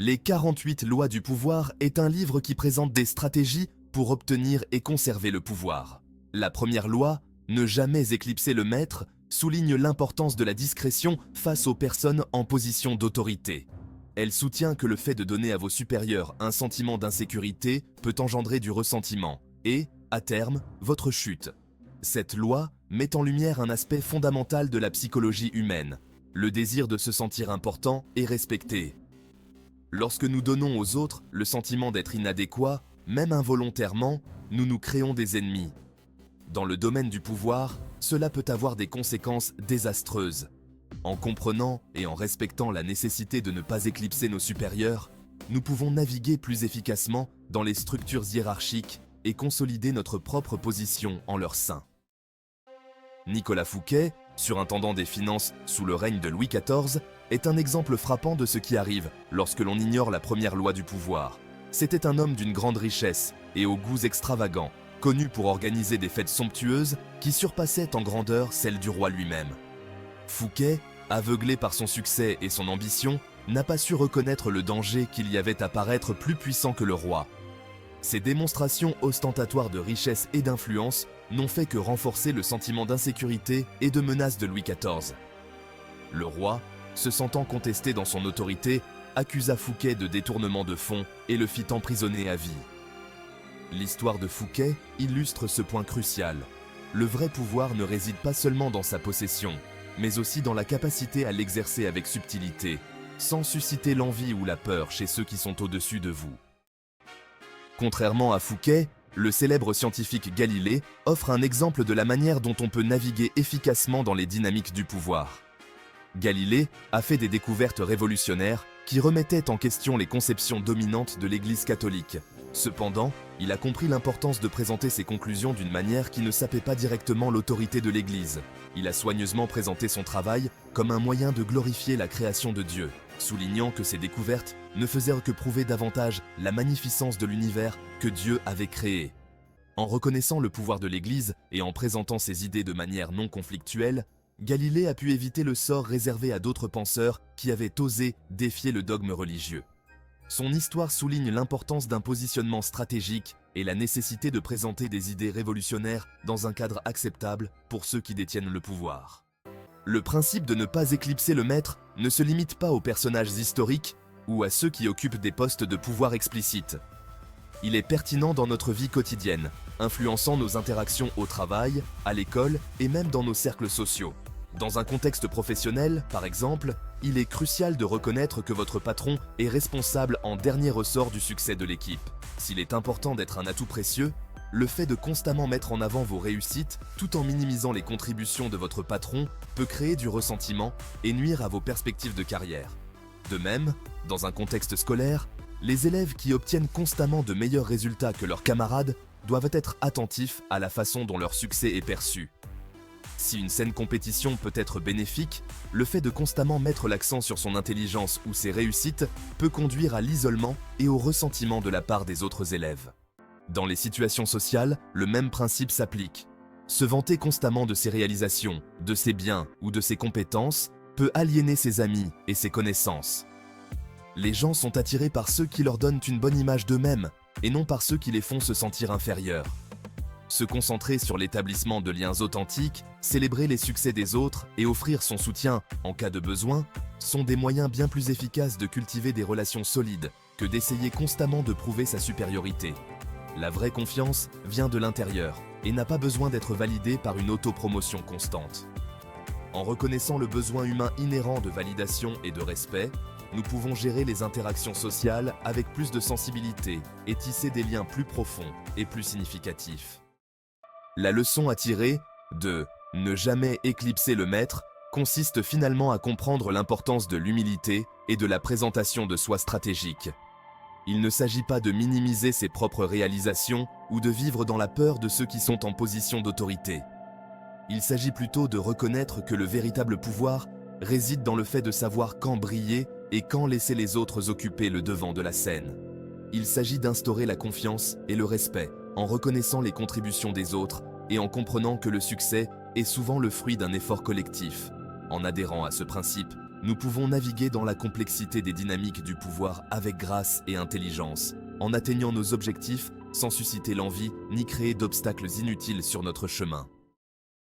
Les 48 lois du pouvoir est un livre qui présente des stratégies pour obtenir et conserver le pouvoir. La première loi, ne jamais éclipser le maître, souligne l'importance de la discrétion face aux personnes en position d'autorité. Elle soutient que le fait de donner à vos supérieurs un sentiment d'insécurité peut engendrer du ressentiment et, à terme, votre chute. Cette loi met en lumière un aspect fondamental de la psychologie humaine, le désir de se sentir important et respecté. Lorsque nous donnons aux autres le sentiment d'être inadéquats, même involontairement, nous nous créons des ennemis. Dans le domaine du pouvoir, cela peut avoir des conséquences désastreuses. En comprenant et en respectant la nécessité de ne pas éclipser nos supérieurs, nous pouvons naviguer plus efficacement dans les structures hiérarchiques et consolider notre propre position en leur sein. Nicolas Fouquet, surintendant des finances sous le règne de Louis XIV, est un exemple frappant de ce qui arrive lorsque l'on ignore la première loi du pouvoir. C'était un homme d'une grande richesse et aux goûts extravagants, connu pour organiser des fêtes somptueuses qui surpassaient en grandeur celles du roi lui-même. Fouquet, aveuglé par son succès et son ambition, n'a pas su reconnaître le danger qu'il y avait à paraître plus puissant que le roi. Ces démonstrations ostentatoires de richesse et d'influence n'ont fait que renforcer le sentiment d'insécurité et de menace de Louis XIV. Le roi, se sentant contesté dans son autorité, accusa Fouquet de détournement de fonds et le fit emprisonner à vie. L'histoire de Fouquet illustre ce point crucial. Le vrai pouvoir ne réside pas seulement dans sa possession, mais aussi dans la capacité à l'exercer avec subtilité, sans susciter l'envie ou la peur chez ceux qui sont au-dessus de vous. Contrairement à Fouquet, le célèbre scientifique Galilée offre un exemple de la manière dont on peut naviguer efficacement dans les dynamiques du pouvoir. Galilée a fait des découvertes révolutionnaires qui remettaient en question les conceptions dominantes de l'Église catholique. Cependant, il a compris l'importance de présenter ses conclusions d'une manière qui ne sapait pas directement l'autorité de l'Église. Il a soigneusement présenté son travail comme un moyen de glorifier la création de Dieu, soulignant que ses découvertes ne faisaient que prouver davantage la magnificence de l'univers que Dieu avait créé. En reconnaissant le pouvoir de l'Église et en présentant ses idées de manière non conflictuelle, Galilée a pu éviter le sort réservé à d'autres penseurs qui avaient osé défier le dogme religieux. Son histoire souligne l'importance d'un positionnement stratégique et la nécessité de présenter des idées révolutionnaires dans un cadre acceptable pour ceux qui détiennent le pouvoir. Le principe de ne pas éclipser le maître ne se limite pas aux personnages historiques ou à ceux qui occupent des postes de pouvoir explicites. Il est pertinent dans notre vie quotidienne, influençant nos interactions au travail, à l'école et même dans nos cercles sociaux. Dans un contexte professionnel, par exemple, il est crucial de reconnaître que votre patron est responsable en dernier ressort du succès de l'équipe. S'il est important d'être un atout précieux, le fait de constamment mettre en avant vos réussites tout en minimisant les contributions de votre patron peut créer du ressentiment et nuire à vos perspectives de carrière. De même, dans un contexte scolaire, les élèves qui obtiennent constamment de meilleurs résultats que leurs camarades doivent être attentifs à la façon dont leur succès est perçu. Si une saine compétition peut être bénéfique, le fait de constamment mettre l'accent sur son intelligence ou ses réussites peut conduire à l'isolement et au ressentiment de la part des autres élèves. Dans les situations sociales, le même principe s'applique. Se vanter constamment de ses réalisations, de ses biens ou de ses compétences peut aliéner ses amis et ses connaissances. Les gens sont attirés par ceux qui leur donnent une bonne image d'eux-mêmes et non par ceux qui les font se sentir inférieurs. Se concentrer sur l'établissement de liens authentiques, célébrer les succès des autres et offrir son soutien en cas de besoin sont des moyens bien plus efficaces de cultiver des relations solides que d'essayer constamment de prouver sa supériorité. La vraie confiance vient de l'intérieur et n'a pas besoin d'être validée par une autopromotion constante. En reconnaissant le besoin humain inhérent de validation et de respect, nous pouvons gérer les interactions sociales avec plus de sensibilité et tisser des liens plus profonds et plus significatifs. La leçon à tirer de « ne jamais éclipser le maître » consiste finalement à comprendre l'importance de l'humilité et de la présentation de soi stratégique. Il ne s'agit pas de minimiser ses propres réalisations ou de vivre dans la peur de ceux qui sont en position d'autorité. Il s'agit plutôt de reconnaître que le véritable pouvoir réside dans le fait de savoir quand briller et quand laisser les autres occuper le devant de la scène. Il s'agit d'instaurer la confiance et le respect en reconnaissant les contributions des autres et en comprenant que le succès est souvent le fruit d'un effort collectif. En adhérant à ce principe, nous pouvons naviguer dans la complexité des dynamiques du pouvoir avec grâce et intelligence, en atteignant nos objectifs sans susciter l'envie ni créer d'obstacles inutiles sur notre chemin.